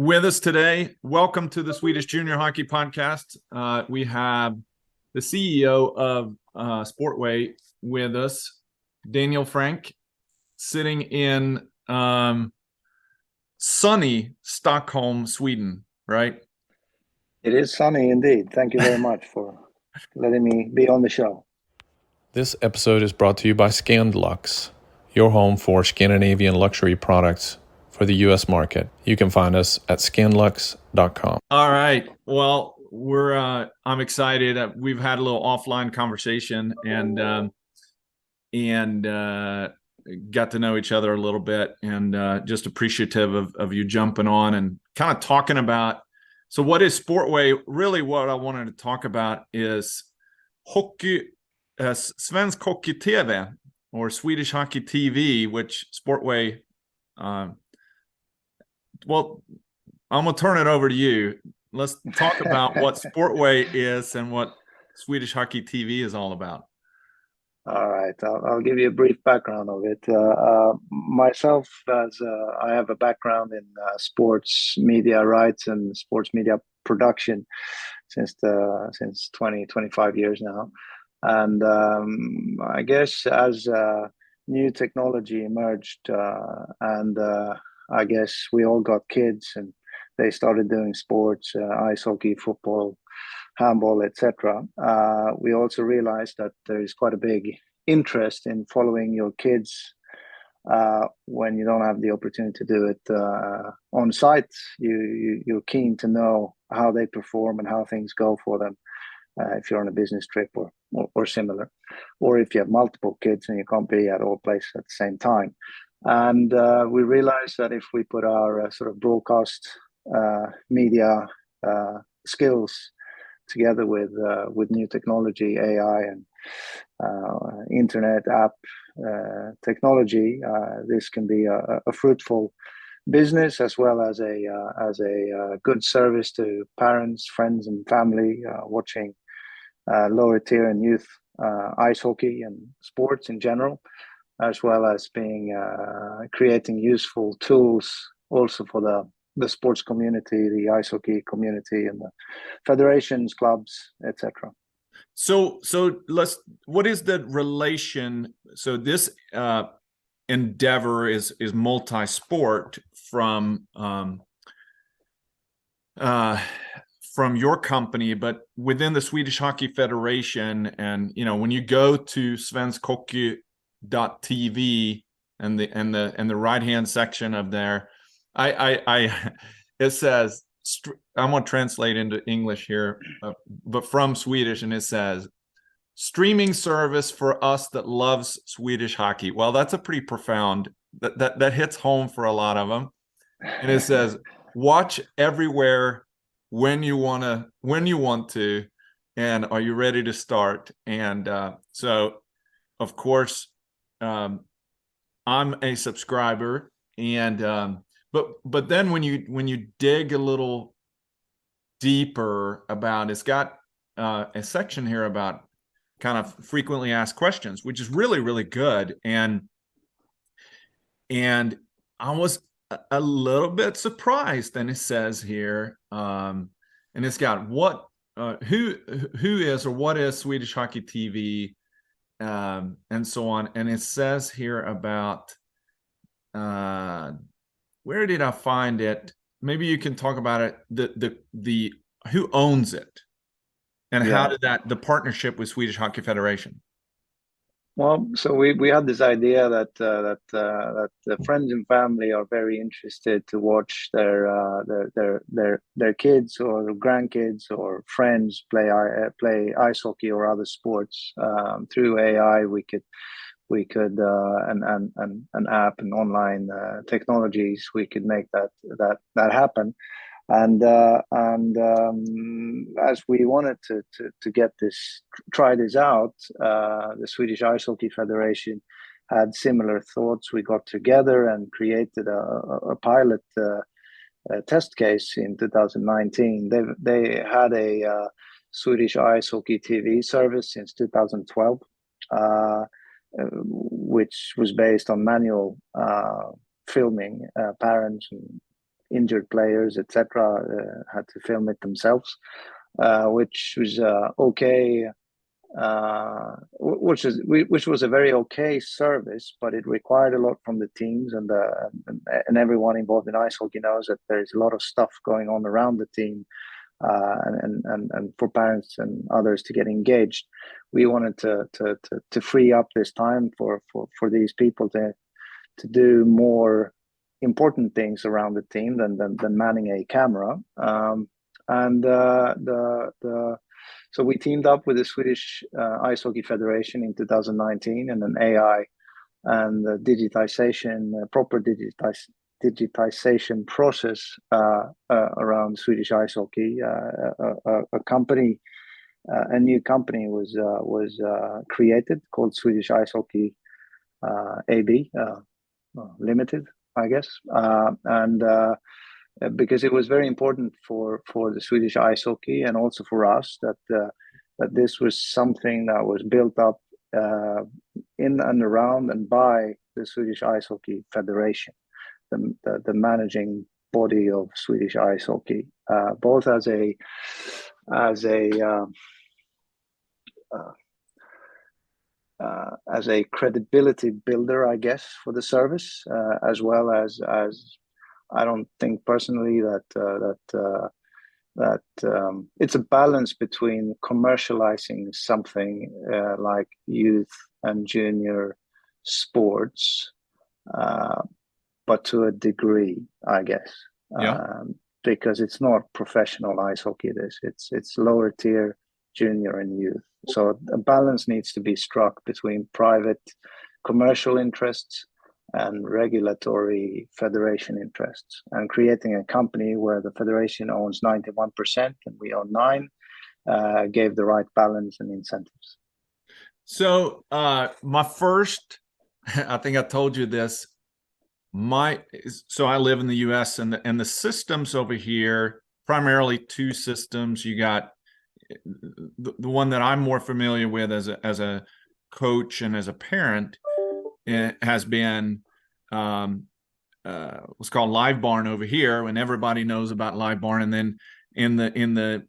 with us today. Welcome to the Swedish Junior Hockey Podcast. We have the CEO of Sportway with us, Daniel Franck, sitting in sunny Stockholm, Sweden, right? It is sunny indeed. Thank you very much for letting me be on the show. This episode is brought to you by Scandlux, your home for Scandinavian luxury products for the U.S. market. You can find us at scandlux.com. All right. Well, I'm excited. We've had a little offline conversation and got to know each other a little bit, and just appreciative of you jumping on and kind of talking about. So what is Sportway? Really what I wanted to talk about is hockey, Svenskhockey TV, or Swedish Hockey TV, which Sportway, well, I'm going to turn it over to you. Let's talk about what Sportway is and what Swedish Hockey TV is all about. All right, I'll give you a brief background of it. Myself, as I have a background in sports media rights and sports media production since 25 years now. And I guess as new technology emerged, and I guess we all got kids and they started doing sports, ice hockey, football, handball, etc. We also realized that there is quite a big interest in following your kids when you don't have the opportunity to do it on site. You're keen to know how they perform and how things go for them if you're on a business trip or similar, or if you have multiple kids and you can't be at all places at the same time. And we realized that if we put our sort of broadcast media skills together with new technology, AI, and internet app technology, this can be a fruitful business, as well as a good service to parents, friends, and family watching lower tier and youth ice hockey and sports in general, as well as creating useful tools also for the sports community, the ice hockey community, and the federations, clubs, etc. So what is the relation? So this endeavor is multi-sport from your company, but within the Swedish Hockey Federation. And when you go to Svenskhockey.tv and the right hand section of there, it says, I'm going to translate into English here, but from Swedish, and it says, streaming service for us that loves Swedish hockey. Well, that's a pretty profound, that hits home for a lot of them. And it says, watch everywhere when you want to, and are you ready to start? And so, of course, I'm a subscriber, and but then when you dig a little deeper about, it's got a section here about kind of frequently asked questions, which is really, really good. And I was a little bit surprised. And it says here, and it's got who is or what is Swedish Hockey TV, and so on. And it says here about where did I find it? Maybe you can talk about it. The who owns it, and how did the partnership with Swedish Hockey Federation? Well, so we had this idea that the friends and family are very interested to watch their kids or grandkids or friends play ice hockey or other sports. Through AI, we could an app and online technologies, we could make that happen. And as we wanted to get try this out, the Swedish Ice Hockey Federation had similar thoughts. We got together and created a pilot test case in 2019. They had a Swedish Ice Hockey TV service since 2012. Which was based on manual filming parents and injured players, etc., had to film it themselves, which was okay. Which was a very okay service, but it required a lot from the teams, and everyone involved in ice hockey knows that there's a lot of stuff going on around the team, and for parents and others to get engaged. We wanted to free up this time for these people to do more important things around the team than manning a camera. So we teamed up with the Swedish Ice Hockey Federation in 2019, and an AI and digitization, proper digitization process around Swedish ice hockey. A company, a new company was created called Swedish Ice Hockey AB Limited, I guess, and because it was very important for the Swedish ice hockey and also for us that this was something that was built up in and around and by the Swedish Ice Hockey Federation, the managing body of Swedish ice hockey, both as a credibility builder, I guess, for the service, as well as I don't think personally that it's a balance between commercializing something like youth and junior sports, but to a degree, I guess, because it's not professional ice hockey. It's lower tier, junior and youth. So a balance needs to be struck between private commercial interests and regulatory federation interests, and creating a company where the federation owns 91% and we own 9% gave the right balance and incentives. So my first, I think I told you this, so I live in the US, and the systems over here, primarily two systems. You got the one that I'm more familiar with as a coach and as a parent. It has been what's called Live Barn over here, and everybody knows about Live Barn. And then in the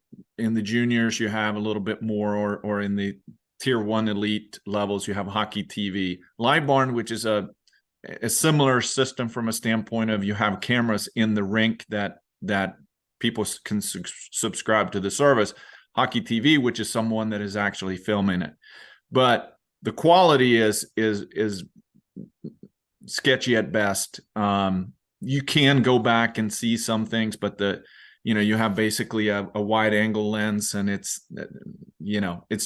juniors, you have a little bit more, or in the tier 1 elite levels, you have Hockey TV. Live Barn, which is a similar system from a standpoint of you have cameras in the rink that people can subscribe to the service. Hockey TV, which is someone that is actually filming it, but the quality is sketchy at best. You can go back and see some things, but you have basically a wide angle lens, and it's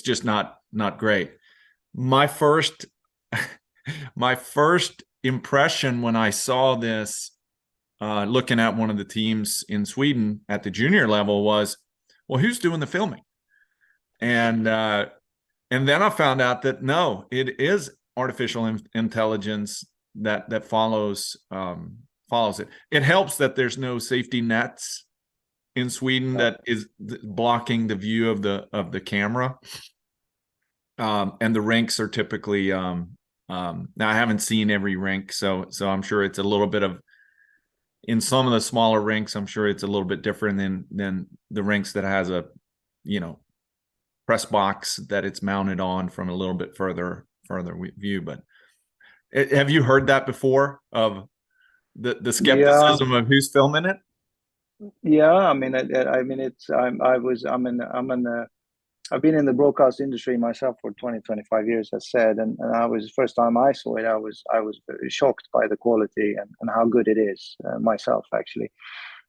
just not great. My first impression when I saw this, looking at one of the teams in Sweden at the junior level, was, well, who's doing the filming? And then I found out that no, it is artificial intelligence that follows it. It helps that there's no safety nets in Sweden that is blocking the view of the camera, and the rinks are typically now I haven't seen every rink, so I'm sure it's a little bit of, in some of the smaller rinks, I'm sure it's a little bit different than the rinks that has a press box that it's mounted on from a little bit further view. But have you heard that before, of the skepticism of who's filming it? Yeah, I mean, I've been in the broadcast industry myself for 25 years, as said, and I was, first time I saw it, I was very shocked by the quality and how good it is, myself, actually.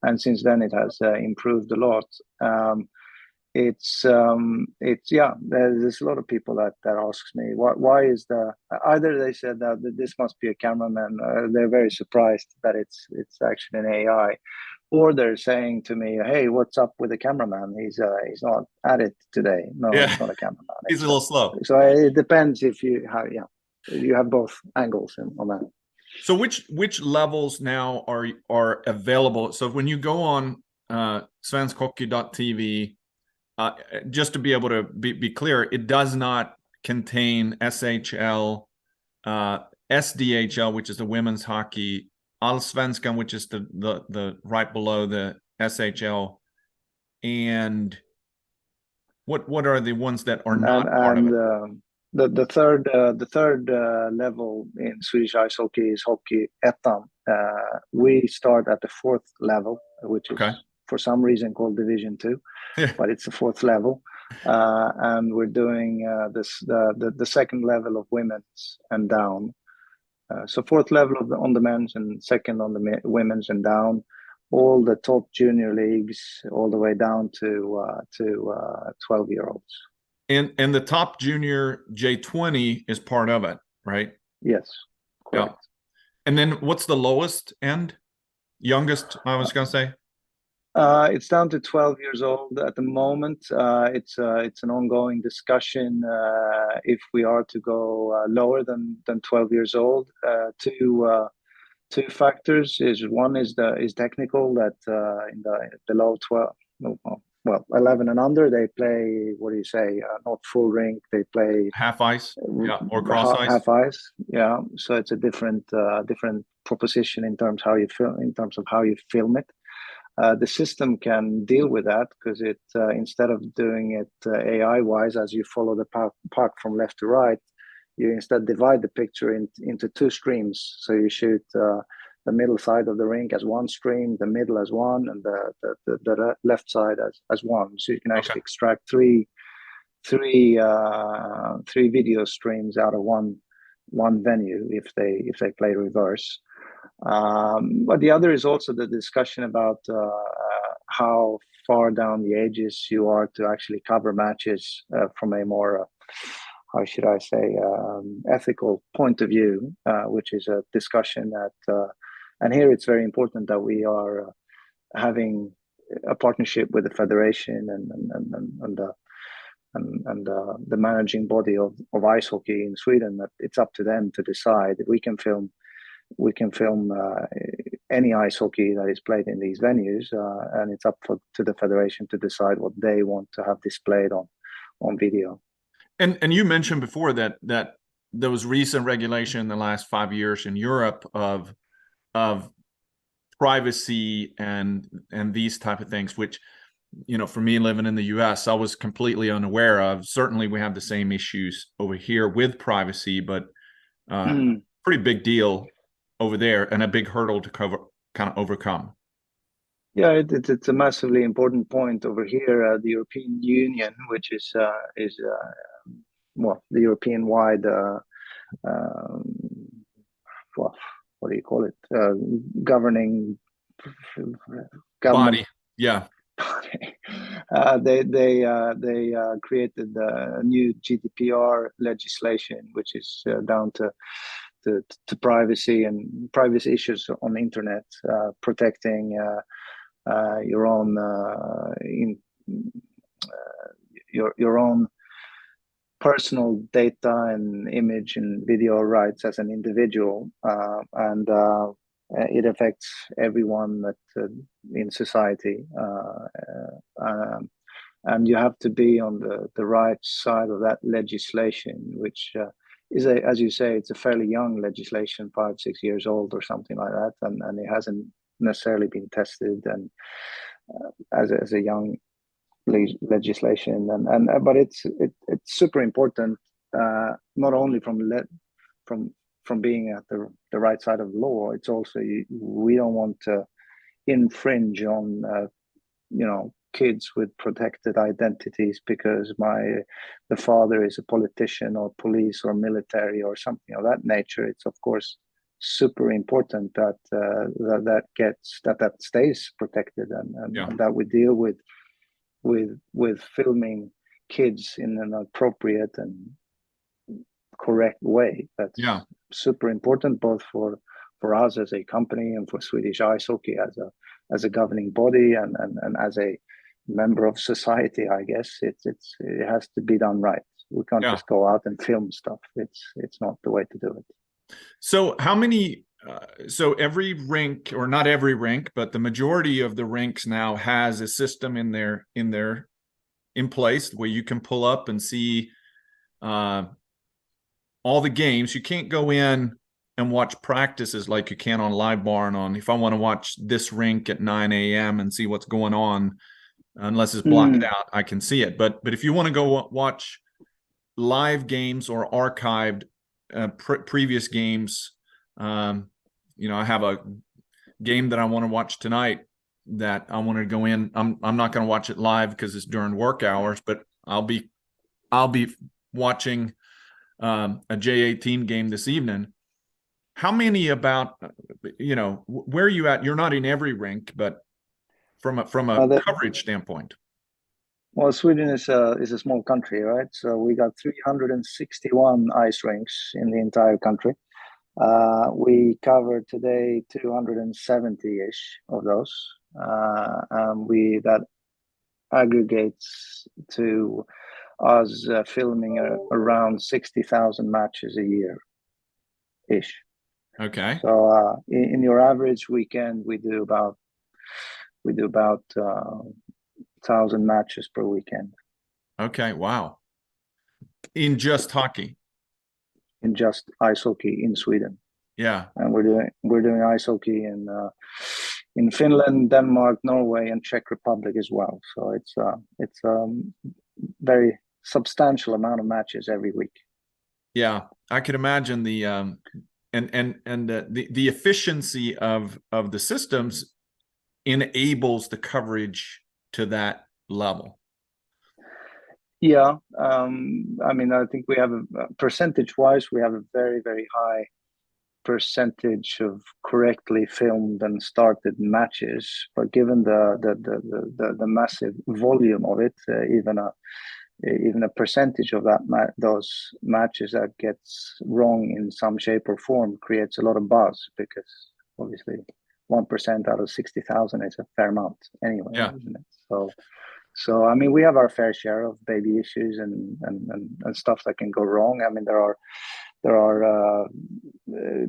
And since then it has improved a lot. It's there's a lot of people that asks me why is either they said that this must be a cameraman, they're very surprised that it's actually an AI, or they're saying to me, hey, what's up with the cameraman? He's not at it today. No, He's not a cameraman. He's a little slow. So it depends if you have both angles on that. So which levels now are available? So when you go on Svenskhockey.tv, just to be able to be clear, it does not contain SHL, SDHL, which is the women's hockey Allsvenskan, which is the right below the SHL, and what are the ones that are not part of it? The third level in Swedish ice hockey is Hockey Ettan. We start at the fourth level, which is for some reason called Division 2, but it's the fourth level. And we're doing the second level of women's and down. So fourth level on the men's and second on the women's and down. All the top junior leagues, all the way down to 12-year-olds. And the top junior J20 is part of it, right? Yes, correct. Yeah. And then what's the lowest end? Youngest, I was going to say? It's down to 12 years old at the moment. It's an ongoing discussion if we are to go lower than 12 years old. Two factors is one is technical, that in the low 12, well 11 and under, they play, what do you say, not full rink, they play half ice, or cross ice. Half ice, yeah. So it's a different proposition in terms of how you film it. The system can deal with that because it instead of doing it AI wise, as you follow the puck from left to right, you instead divide the picture into two streams. So you shoot the middle side of the rink as one stream, the middle as one, and the left side as one. So you can actually extract three video streams out of one venue if they play reverse. But the other is also the discussion about how far down the ages you are to actually cover matches from a more how should I say, ethical point of view, which is a discussion that, and here it's very important that we are having a partnership with the federation and the managing body of ice hockey in Sweden. That it's up to them to decide. We can film any ice hockey that is played in these venues, and it's up to the federation to decide what they want to have displayed on video. And you mentioned before that there was recent regulation in the last 5 years in Europe of privacy and these type of things, which, you know, for me living in the US, I was completely unaware of. Certainly we have the same issues over here with privacy, but pretty big deal over there and a big hurdle to kind of overcome. Yeah, it's a massively important point over here. The European Union, which is well, the European-wide, well, what do you call it? Governing body. Yeah. They created a new GDPR legislation, which is down to privacy and privacy issues on the internet, protecting your own your own personal data and image and video rights as an individual, and it affects everyone that in society, and you have to be on the right side of that legislation, which is as you say, it's a fairly young legislation, 5-6 years old or something like that, and it hasn't necessarily been tested and as a young legislation, but it's super important, not only from being at the right side of the law. It's also we don't want to infringe on kids with protected identities because the father is a politician or police or military or something of that nature. It's of course super important that that stays protected and that we deal with filming kids in an appropriate and correct way. That's super important, both for us as a company and for Swedish Ice Hockey as a governing body and as a member of society. I guess it has to be done right. We can't just go out and film stuff. It's not the way to do it. So how many? So every rink, or not every rink, but the majority of the rinks now has a system in place where you can pull up and see all the games. You can't go in and watch practices like you can on Live Barn. On if I want to watch this rink at 9 a.m. and see what's going on, unless it's blocked out, I can see it. But if you want to go watch live games or archived previous games, you know, I have a game that I want to watch tonight that I want to go in. I'm not going to watch it live because it's during work hours, but I'll be watching a J18 game this evening. How many about, you know, where are you at? You're not in every rink, but from a coverage standpoint. Well, Sweden is a small country, right? So we got 361 ice rinks in the entire country. We covered today 270-ish of those. That aggregates to us filming around 60,000 matches a year-ish. Okay. So in your average weekend, we do about 1,000 matches per weekend. Okay. Wow. In just hockey. In just ice hockey in Sweden. Yeah. And we're doing ice hockey in Finland, Denmark, Norway, and Czech Republic as well. So it's very substantial amount of matches every week. Yeah, I could imagine the the efficiency of the systems enables the coverage to that level. Yeah, I mean, I think we have percentage-wise, we have a very, very high percentage of correctly filmed and started matches. But given the massive volume of it, even a percentage of those matches that gets wrong in some shape or form creates a lot of buzz, because obviously 1% out of 60,000 is a fair amount anyway, isn't it? So I mean, we have our fair share of baby issues and stuff that can go wrong. I mean,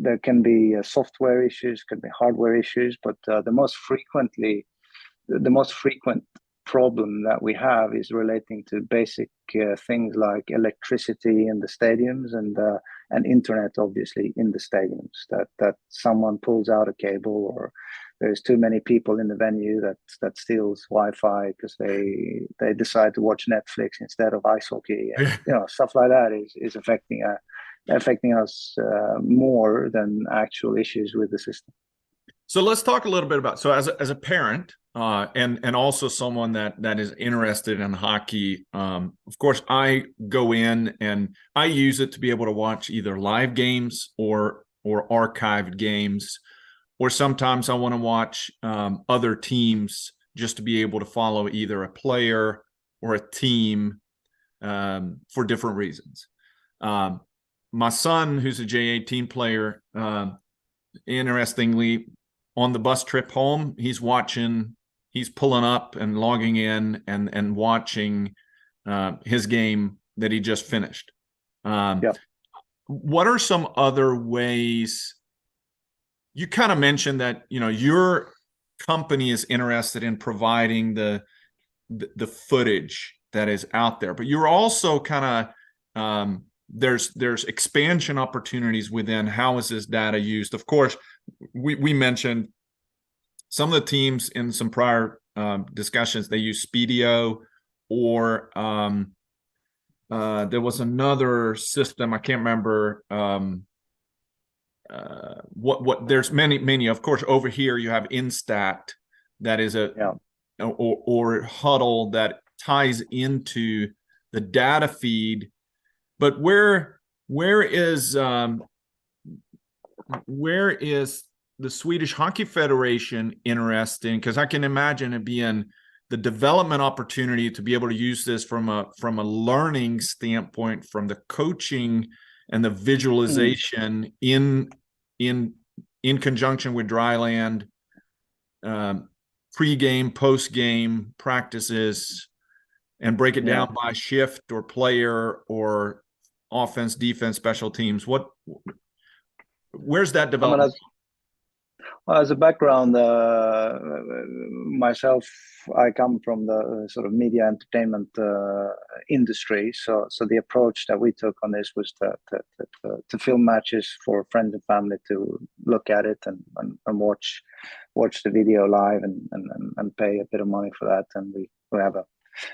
there can be software issues, can be hardware issues, but the most frequent problem that we have is relating to basic things like electricity in the stadiums and internet, obviously, in the stadiums. That someone pulls out a cable, or there's too many people in the venue that steals Wi-Fi because they decide to watch Netflix instead of ice hockey. And, you know, stuff like that is affecting us more than actual issues with the system. So let's talk a little bit about, so as a parent and also someone that is interested in hockey, of course, I go in and I use it to be able to watch either live games or archived games, or sometimes I want to watch other teams just to be able to follow either a player or a team for different reasons. My son, who's a J18 player, interestingly, on the bus trip home, he's pulling up and logging in and watching his game that he just finished. What are some other ways? You kind of mentioned that, you know, your company is interested in providing the footage that is out there, but you're also kind of there's expansion opportunities within how is this data used. Of course, we mentioned some of the teams in some prior discussions, they use Speedio, or there was another system, I can't remember what there's many. Of course, over here you have Instat, that is or Huddle, that ties into the data feed. But where is the Swedish Hockey Federation interesting? Because I can imagine it being the development opportunity to be able to use this from a learning standpoint, from the coaching and the visualization in conjunction with Dryland, pre-game, post-game practices, and break it down by shift or player or offense, defense, special teams. Where's that development? Well, as a background, myself, I come from the sort of media entertainment industry. So the approach that we took on this was to film matches for friends and family to look at it and watch the video live and pay a bit of money for that. And we have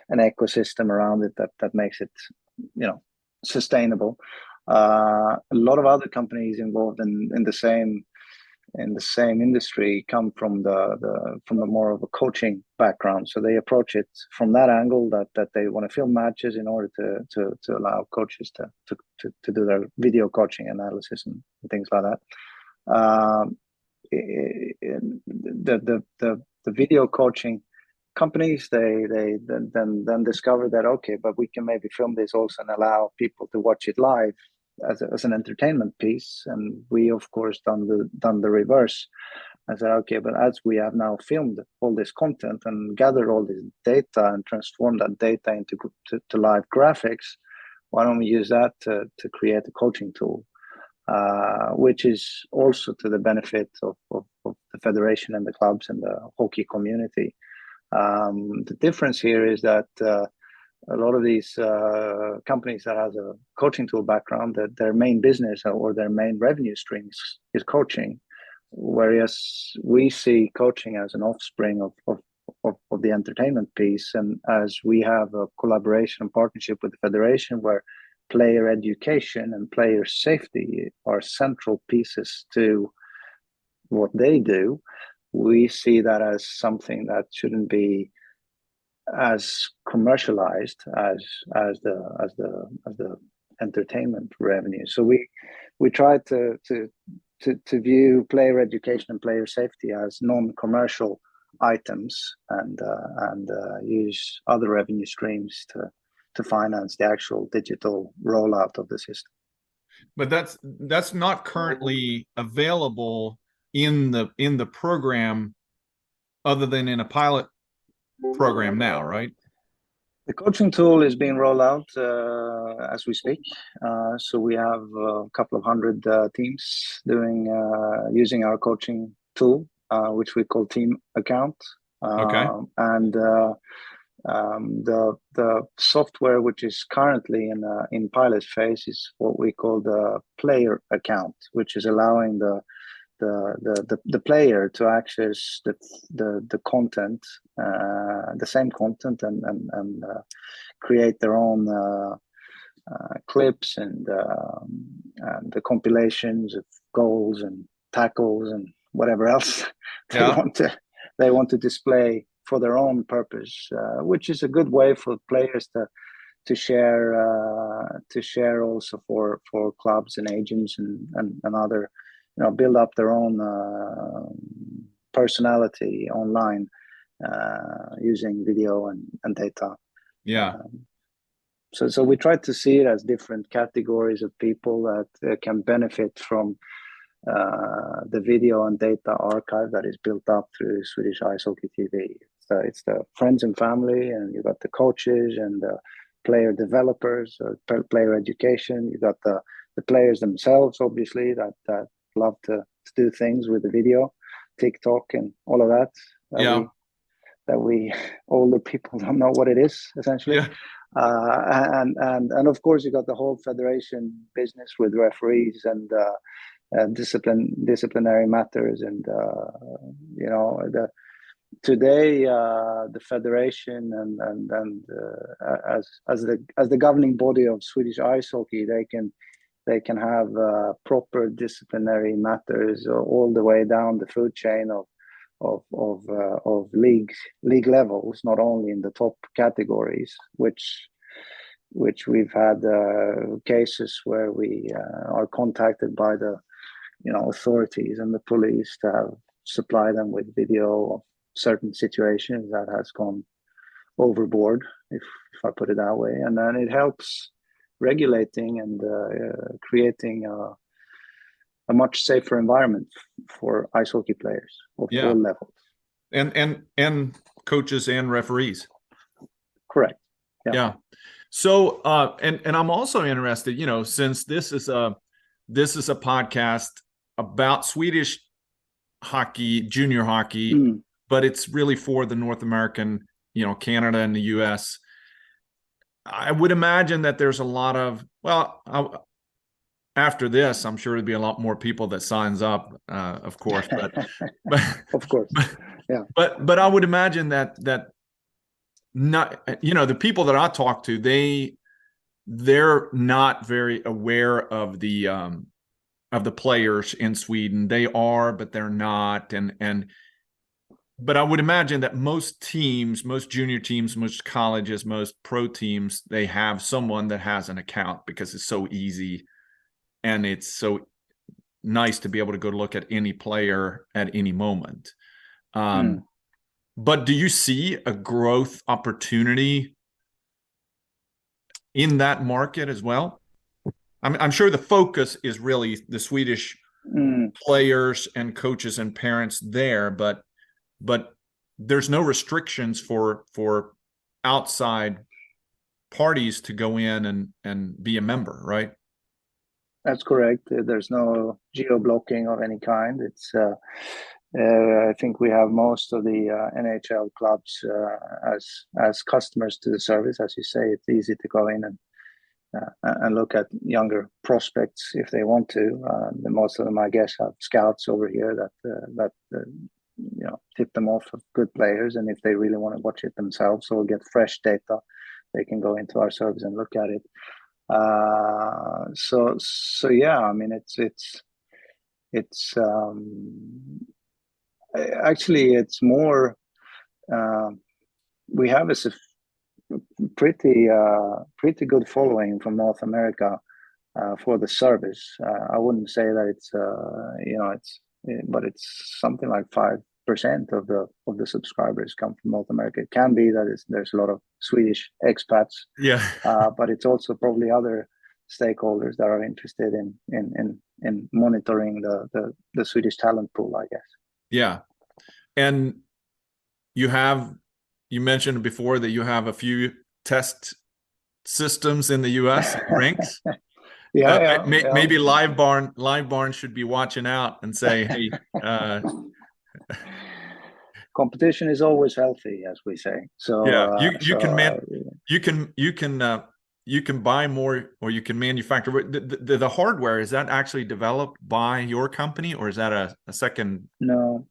an ecosystem around it that makes it, sustainable. A lot of other companies involved in the same industry come from the more of a coaching background, so they approach it from that angle that they want to film matches in order to allow coaches to do their video coaching analysis and things like that. The video coaching companies, they then discover that, okay, but we can maybe film this also and allow people to watch it live as an entertainment piece. And we, of course, done the reverse. I said, okay, but as we have now filmed all this content and gathered all this data and transformed that data into live graphics, why don't we use that to create a coaching tool, which is also to the benefit of the federation and the clubs and the hockey community. The difference here is that a lot of these companies that has a coaching tool background, that their main business or their main revenue streams is coaching, whereas we see coaching as an offspring of the entertainment piece. And as we have a collaboration and partnership with the federation where player education and player safety are central pieces to what they do, we see that as something that shouldn't be as commercialized as the entertainment revenue. So we try to view player education and player safety as non-commercial items and use other revenue streams to finance the actual digital rollout of the system. But that's not currently available in the program, other than in a pilot program now, right? The coaching tool is being rolled out as we speak. So we have a couple of hundred teams using our coaching tool, which we call Team Account. Okay. And the software, which is currently in pilot phase, is what we call the Player Account, which is allowing the player to access the content, the same content, and create their own clips and the compilations of goals and tackles and whatever else they want to display for their own purpose, which is a good way for players to share also for clubs and agents and other, build up their own personality online using video and data. Yeah. So we try to see it as different categories of people that can benefit from the video and data archive that is built up through Swedish Hockey TV. So it's the friends and family, and you got the coaches and the player developers, player education. You got the players themselves, obviously, that love to do things with the video, TikTok and all of that. That we older people don't know what it is, essentially. Yeah. And of course you got the whole federation business with referees and disciplinary matters, and today the federation and as the governing body of Swedish ice hockey, they can have proper disciplinary matters all the way down the food chain of league levels, not only in the top categories, which we've had cases where we are contacted by the authorities and the police to supply them with video of certain situations that has gone overboard, if I put it that way. And then it helps regulating and creating a much safer environment for ice hockey players of all levels, and coaches and referees. Correct. Yeah. So and I'm also interested, since this is a podcast about Swedish hockey, junior hockey, but it's really for the North American, Canada and the US. I would imagine that there's a lot of, after this, I'm sure there'd be a lot more people that signs up, of course, but of course, yeah. But I would imagine that not, the people that I talk to, they're not very aware of the players in Sweden. They are, but they're not, but I would imagine that most teams, most junior teams, most colleges, most pro teams, they have someone that has an account because it's so easy and it's so nice to be able to go look at any player at any moment. But do you see a growth opportunity in that market as well? I'm sure the focus is really the Swedish players and coaches and parents there, but there's no restrictions for outside parties to go in and be a member, right? That's correct. There's no geo-blocking of any kind. It's I think we have most of the NHL clubs as customers to the service. As you say, it's easy to go in and look at younger prospects if they want to. Most of them, I guess, have scouts over here that tip them off of good players, and if they really want to watch it themselves or get fresh data, they can go into our service and look at it. So yeah, I mean, it's actually it's more. We have a pretty good following from North America for the service. I wouldn't say that it's but it's something like 5% of the subscribers come from North America. It can be that there's a lot of Swedish expats, but it's also probably other stakeholders that are interested in monitoring the Swedish talent pool, I guess. Yeah, and you mentioned before that you have a few test systems in the US rinks. Maybe Live Barn should be watching out and say, hey. Competition is always healthy, as we say. So yeah, you can buy more, or you can manufacture. The hardware, is that actually developed by your company, or is that a second? No,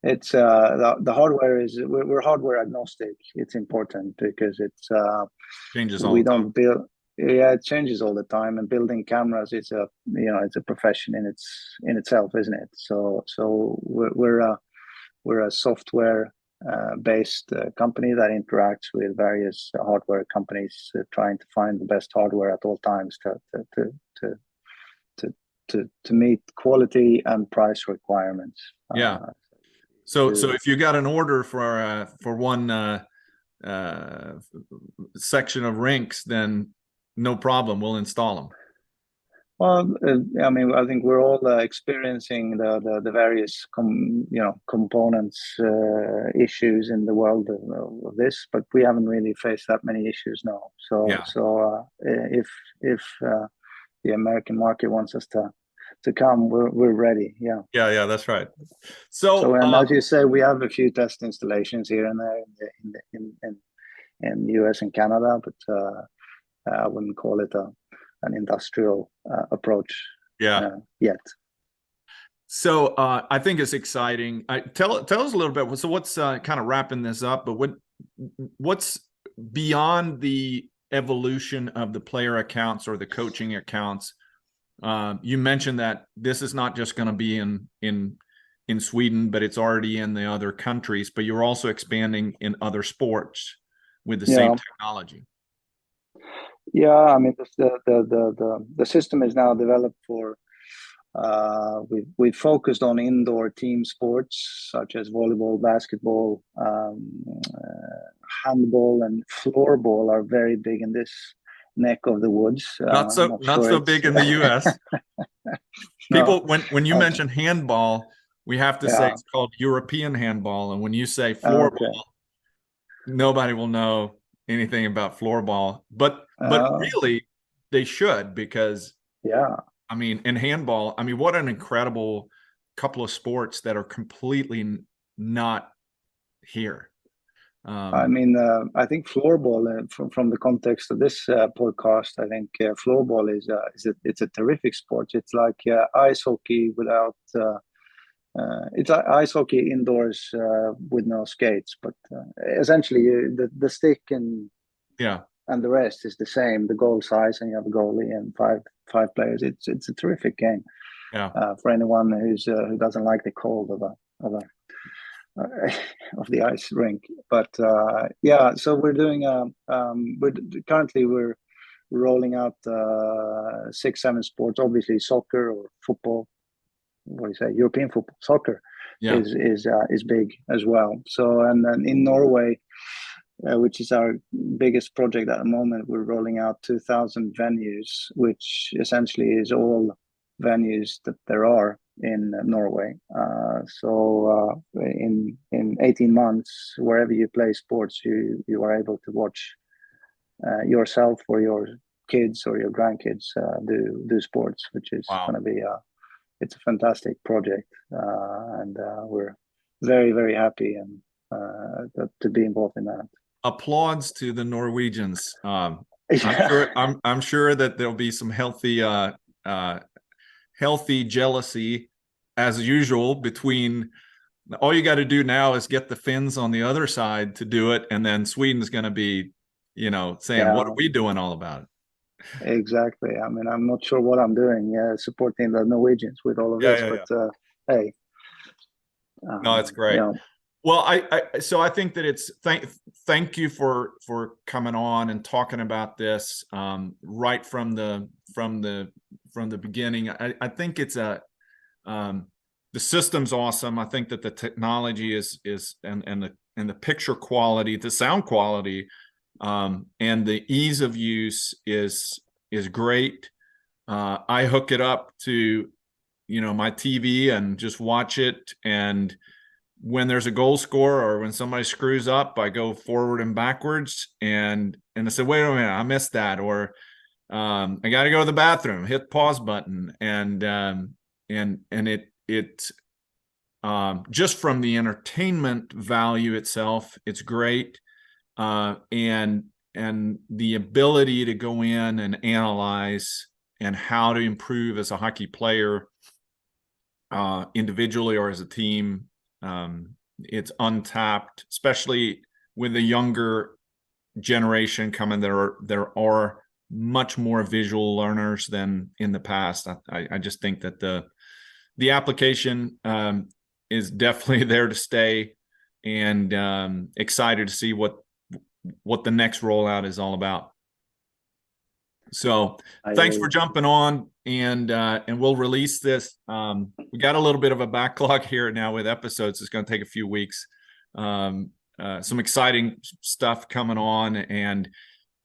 it's the hardware is we're hardware agnostic. It's important because it's changes all we the time. don't build. Yeah, it changes all the time, and building cameras is it's a profession in itself, isn't it? So we're a software based company that interacts with various hardware companies, trying to find the best hardware at all times to meet quality and price requirements. Yeah. So if you got an order for one section of rinks, then no problem, we'll install them. Well, I mean, I think we're all experiencing the various components issues in the world of this, but we haven't really faced that many issues now. So yeah. If the American market wants us to come, we're ready. Yeah. Yeah, that's right. So and as you say, we have a few test installations here and there in the US and Canada, but I wouldn't call it an industrial approach yet. So I think it's exciting. Tell us a little bit. So what's kind of wrapping this up, but what's beyond the evolution of the player accounts or the coaching accounts? You mentioned that this is not just going to be in Sweden, but it's already in the other countries, but you're also expanding in other sports with the same technology. Yeah, I mean, the system is now developed for. We focused on indoor team sports such as volleyball, basketball, handball, and floorball are very big in this neck of the woods. Not so big in the US. People, when you mention handball, we have to say it's called European handball, and when you say floorball, nobody will know anything about floorball, but really they should, because I mean, in handball, I mean, what an incredible couple of sports that are completely not here. I mean, I think floorball, from the context of this podcast, I think floorball it's a terrific sport. It's like ice hockey without. It's like ice hockey indoors with no skates, but essentially the stick and the rest is the same. The goal size, and you have a goalie and five players. It's a terrific game. For anyone who doesn't like the cold of the ice rink. But so we're doing we're rolling out 6-7 sports. Obviously soccer or football, what do you say, European football, soccer is big as well. So, and then in Norway, which is our biggest project at the moment, we're rolling out 2,000 venues, which essentially is all venues that there are in Norway. So in 18 months, wherever you play sports, you are able to watch yourself or your kids or your grandkids do sports, which is going to be it's a fantastic project, and we're very, very happy and to be involved in that. Applauds to the Norwegians. I'm sure that there'll be some healthy jealousy as usual between. All you got to do now is get the Finns on the other side to do it, and then Sweden's going to be, saying, "What are we doing all about it?" Exactly. I mean, I'm not sure what I'm doing, supporting the Norwegians with all of this, but hey. No, it's great. Well, so I think that it's thank you for coming on and talking about this right from the beginning. I think it's the system's awesome. I think that the technology is and the picture quality, the sound quality, and the ease of use is great. I hook it up to my TV and just watch it, and when there's a goal score or when somebody screws up, I go forward and backwards, and I said, wait a minute, I missed that, or I got to go to the bathroom, hit the pause button, and it just from the entertainment value itself, it's great, and the ability to go in and analyze and how to improve as a hockey player, individually or as a team. It's untapped, especially with the younger generation coming. There are much more visual learners than in the past. I just think that the application is definitely there to stay, and excited to see what the next rollout is all about. So thanks for jumping on, and we'll release this. We got a little bit of a backlog here now with episodes. It's going to take a few weeks. Some exciting stuff coming on, and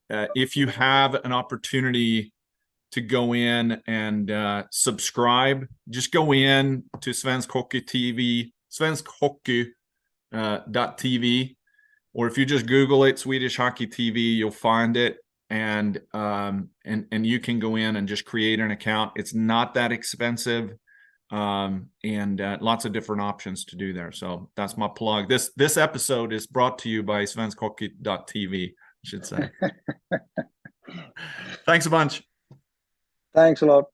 if you have an opportunity to go in and subscribe, just go in to Svenskhockey TV, Svenskhockey.tv, or if you just Google it, Swedish Hockey TV, you'll find it. And you can go in and just create an account. It's not that expensive, and lots of different options to do there. So that's my plug. This episode is brought to you by Svenskhockey.tv, I should say. Thanks a bunch. Thanks a lot.